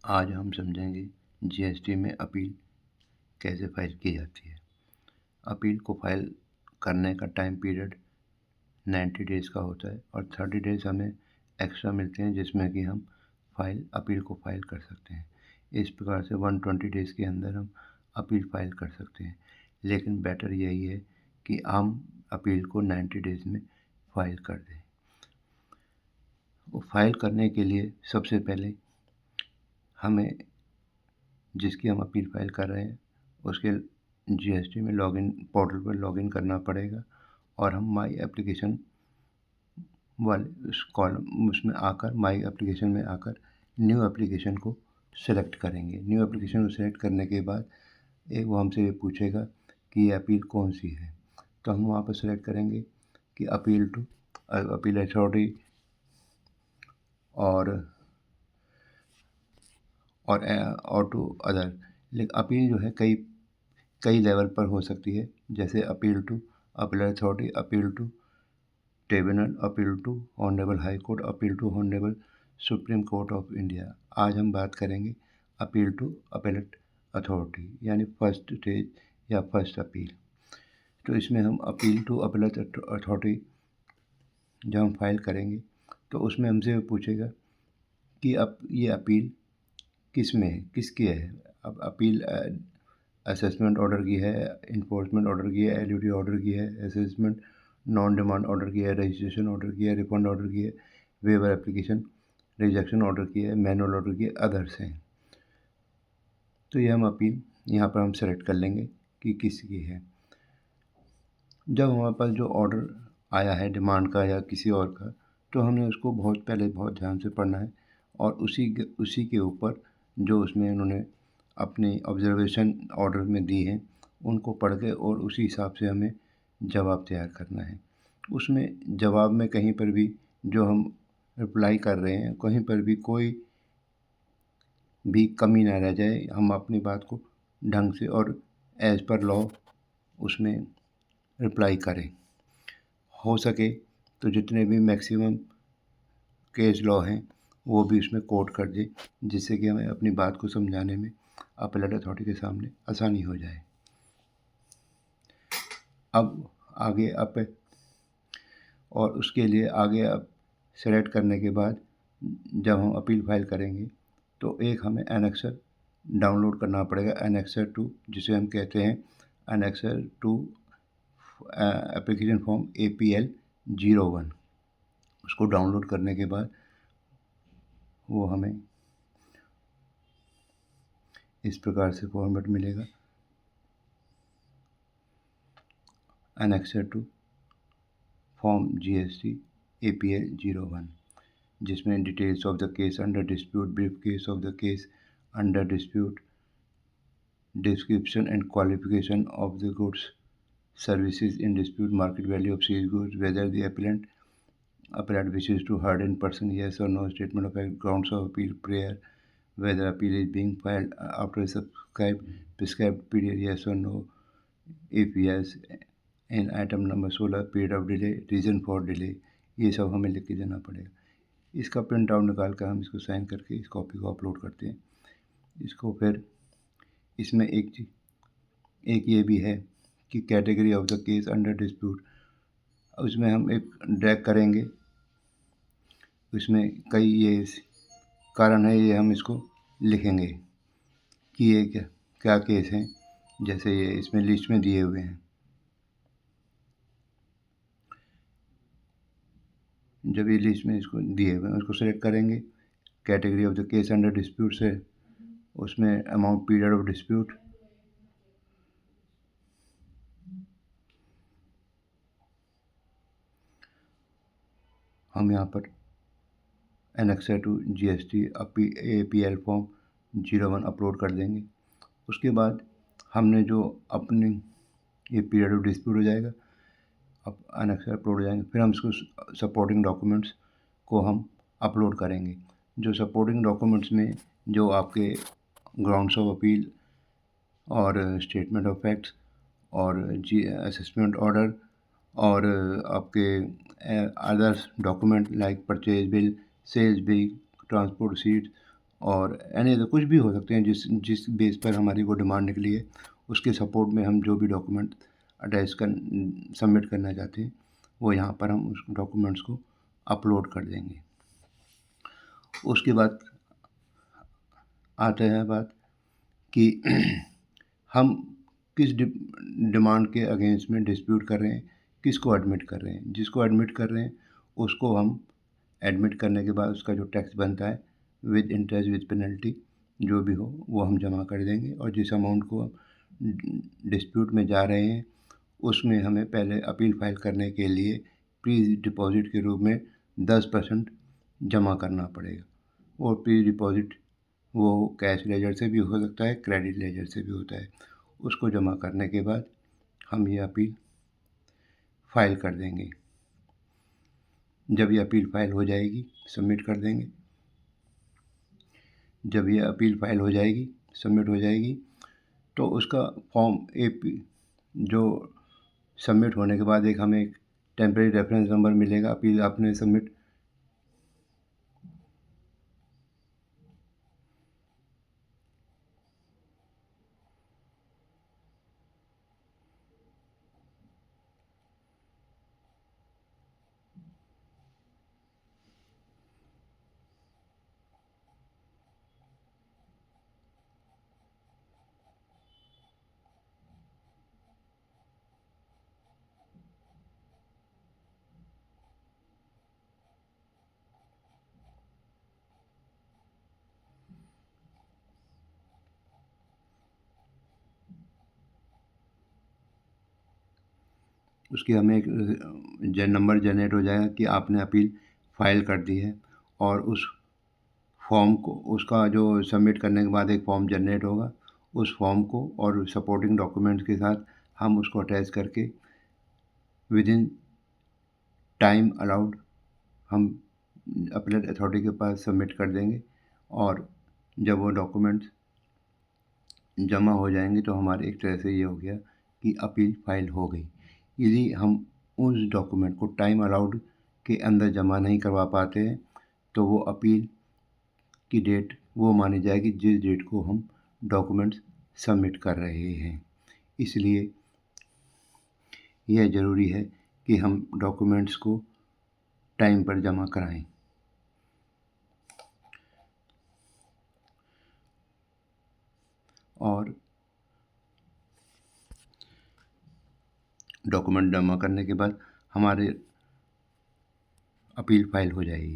आज हम समझेंगे जीएसटी में अपील कैसे फाइल की जाती है। अपील को फाइल करने का टाइम पीरियड 90 डेज़ का होता है और 30 डेज़ हमें एक्स्ट्रा मिलते हैं जिसमें कि हम अपील को फाइल कर सकते हैं। इस प्रकार से 120 डेज़ के अंदर हम अपील फाइल कर सकते हैं, लेकिन बेटर यही है कि हम अपील को 90 डेज़ में फाइल कर दें। फाइल करने के लिए सबसे पहले हमें जिसकी हम अपील फाइल कर रहे हैं उसके जीएसटी में लॉगिन पोर्टल पर लॉगिन करना पड़ेगा और हम माई एप्लीकेशन वाले उस कॉलम उसमें आकर माई एप्लीकेशन में आकर न्यू एप्लीकेशन को सेलेक्ट करेंगे। न्यू एप्लीकेशन को सेलेक्ट करने के बाद वो हमसे ये पूछेगा कि ये अपील कौन सी है, तो हम वहाँ पर सेलेक्ट करेंगे कि अपील टू अपील अथॉरिटी और टू अदर। लेकिन अपील जो है कई लेवल पर हो सकती है, जैसे appeal to appeal authority, appeal to tribunal, appeal to honourable high court, appeal to honourable supreme court of India. आज हम बात करेंगे अपील टू अपीलेट अथॉरिटी यानी फर्स्ट स्टेज या फर्स्ट अपील। तो इसमें हम अपील टू अपीलेट अथॉरिटी जब हम फाइल करेंगे तो उसमें हमसे पूछेगा कि अब ये अपील किस में है, किसकी है। अब अपील असेसमेंट ऑर्डर की है, इन्फोर्समेंट ऑर्डर की है, एलयूडी ऑर्डर की है, असेसमेंट नॉन डिमांड ऑर्डर की है, रजिस्ट्रेशन ऑर्डर की है, रिफंड ऑर्डर की है, वेवर एप्लीकेशन रिजेक्शन ऑर्डर की है, मैनुअल ऑर्डर की है, अदर्स हैं। तो ये हम अपील यहाँ पर हम सेलेक्ट कर लेंगे कि किसकी है। जब हमारे पास जो ऑर्डर आया है डिमांड का या किसी और का, तो हमने उसको बहुत ध्यान से पढ़ना है और उसी के ऊपर जो उसमें उन्होंने अपनी ऑब्जर्वेशन ऑर्डर में दी हैं उनको पढ़ के और उसी हिसाब से हमें जवाब तैयार करना है। उसमें जवाब में कहीं पर भी जो हम रिप्लाई कर रहे हैं कहीं पर भी कोई भी कमी ना रह जाए, हम अपनी बात को ढंग से और एज़ पर लॉ उसमें रिप्लाई करें। हो सके तो जितने भी मैक्सिमम केस लॉ हैं वो भी इसमें कोट कर दें, जिससे कि हमें अपनी बात को समझाने में अपीलेट अथॉरिटी के सामने आसानी हो जाए। अब आगे और उसके लिए आगे अब सेलेक्ट करने के बाद जब हम अपील फाइल करेंगे तो एक हमें एनेक्सर डाउनलोड करना पड़ेगा, एनेक्सर टू जिसे हम कहते हैं annexure two application form APL 01। उसको डाउनलोड करने के बाद वो हमें इस प्रकार से फॉर्मेट मिलेगा, annexure to form GST APL 01, जिसमें details of the case under dispute, brief case of the case under dispute, description and qualification of the goods, services in dispute, market value of seized goods, whether the appellant wishes to heard in person, yes or no, statement of fact, grounds of appeal, prayer, whether appeal is being filed after a prescribed period, yes or no, if yes, in item number 16 period of delay, reason for delay, ये सब हमें लिख के देना पड़ेगा। इसका print out निकाल कर हम इसको साइन करके इस कॉपी को अपलोड करते हैं। इसको फिर इसमें एक ये भी है कि category of the case under dispute, उसमें हम एक ड्रैग करेंगे, उसमें कई ये कारण है, ये हम इसको लिखेंगे कि ये क्या केस हैं, जैसे ये इसमें लिस्ट में दिए हुए हैं। जब ये लिस्ट में इसको दिए हुए हैं उसको सेलेक्ट करेंगे, category of the case under dispute से उसमें अमाउंट पीरियड ऑफ डिस्प्यूट, हम यहाँ पर annexure to GST APL form 01 upload कर देंगे। उसके बाद हमने जो अपनी ये पीरियड ऑफ डिस्प्यूट हो जाएगा, अब एनेक्सर अपलोड हो जाएंगे, फिर हम इसको सपोर्टिंग डॉक्यूमेंट्स को हम अपलोड करेंगे। जो सपोर्टिंग डॉक्यूमेंट्स में जो आपके ग्राउंड्स ऑफ अपील और स्टेटमेंट ऑफ फैक्ट्स और असेसमेंट ऑर्डर और आपके others document like purchase bill, sales bill, transport seat और एनी अदर कुछ भी हो सकते हैं जिस बेस पर हमारी वो डिमांड निकली है, उसके सपोर्ट में हम जो भी डॉक्यूमेंट अटैच कर सबमिट करना चाहते हैं, वो यहाँ पर हम उस डॉक्यूमेंट्स को अपलोड कर देंगे। उसके बाद आता है बात कि हम किस डिमांड के अगेंस्ट में डिस्प्यूट कर रहे हैं, किसको एडमिट कर रहे हैं। जिसको एडमिट कर रहे हैं उसको हम एडमिट करने के बाद उसका जो टैक्स बनता है विद इंटरेस्ट विद पेनल्टी जो भी हो वो हम जमा कर देंगे। और जिस अमाउंट को हम डिस्प्यूट में जा रहे हैं उसमें हमें पहले अपील फाइल करने के लिए प्री डिपॉजिट के रूप में 10% जमा करना पड़ेगा। और प्री डिपॉजिट वो कैश लेजर से भी हो सकता है, क्रेडिट लेजर से भी होता है। उसको जमा करने के बाद हम ये अपील फाइल कर देंगे। जब ये अपील फाइल हो जाएगी सबमिट कर देंगे। जब ये अपील फाइल हो जाएगी सबमिट हो जाएगी तो उसका फॉर्म AP जो सबमिट होने के बाद एक हमें एक टेम्परेरी रेफरेंस नंबर मिलेगा। अपील आपने सबमिट उसकी हमें एक नंबर जनरेट हो जाएगा कि आपने अपील फाइल कर दी है। और उस फॉर्म को उसका जो सबमिट करने के बाद एक फॉर्म जनरेट होगा। उस फॉर्म को और सपोर्टिंग डॉक्यूमेंट्स के साथ हम उसको अटैच करके विद इन टाइम अलाउड हम अपीलेट अथॉरिटी के पास सबमिट कर देंगे। और जब वो डॉक्यूमेंट्स जमा हो जाएंगे तो हमारे एक तरह से ये हो गया कि अपील फाइल हो गई। यदि हम उस डॉक्यूमेंट को टाइम अलाउड के अंदर जमा नहीं करवा पाते हैं तो वो अपील की डेट वो मानी जाएगी जिस डेट को हम डॉक्यूमेंट्स सबमिट कर रहे हैं। इसलिए यह ज़रूरी है कि हम डॉक्यूमेंट्स को टाइम पर जमा कराएं। और डॉक्यूमेंट जमा करने के बाद हमारे अपील फाइल हो जाएगी।